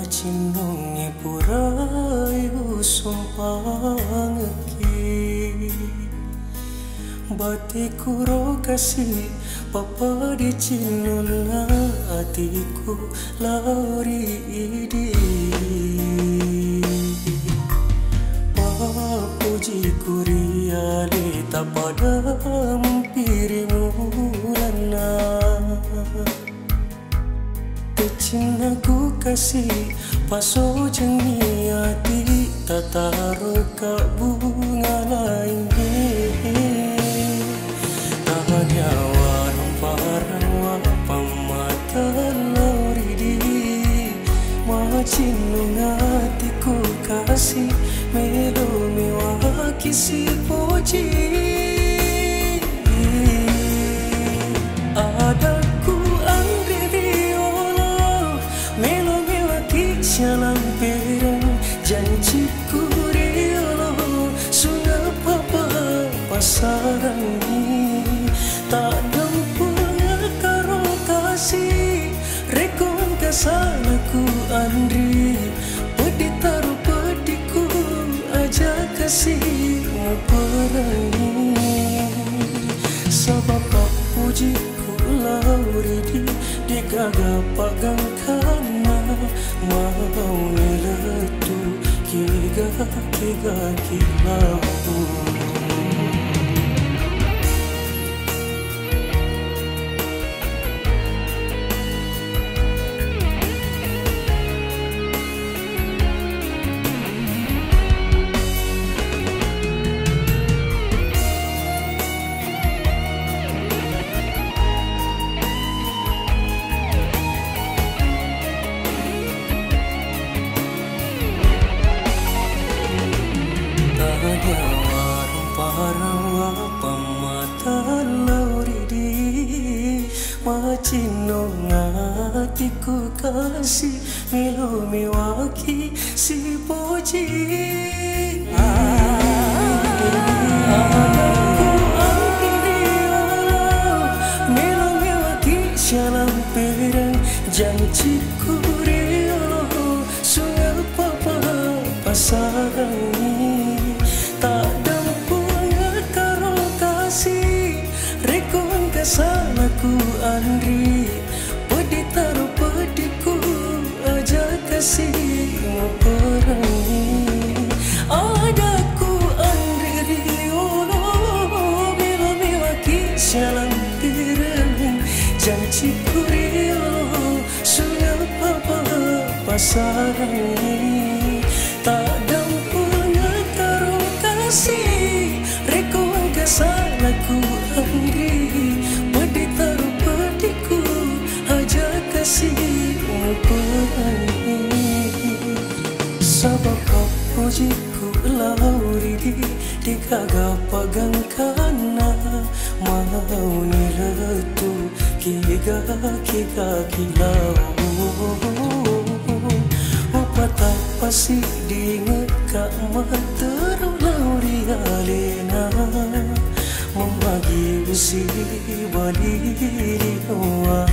cinongi purai sumpah ngeki batiku ro kasih papa di cinon hatiku lari idi puji kuriali tak pada mempirimu lana Cinaku kasih paso jengi hati tak taruh ke bunga lain tak hanya warung parang wapang mata lori di macinung hatiku kasih melo mewah kisi puji adaku Jalan perang janjiku riolo sungai papa pasaran ini tak dampunga karo kasih rekon kesalaku andri pedih taruh pedihku aja kasih mau perangi sebab pujiku lauri di gagap pagang kana mau niletu kiga kilau warung parang pemata lauri di macinong hatiku kasih milo mewaki si puji aku milo mewaki jalan perang janjiku riolo sungai papa pasaran tak dampunga karo kasih rekon kesalaku andri pedih taruh pedihku aja kasih mau perangi adaku andri riolo bila mewaki jalan terang janjiku riolo sungai papa pasaran tak kasih rekon kesalaku andri pedih taruh pedihku aja kasih perangi sebab kau pujiku lauri di gagap pagang kana mau niletu kiga kilau patah pasti diingat kak mata alena membagi besi balik di bawah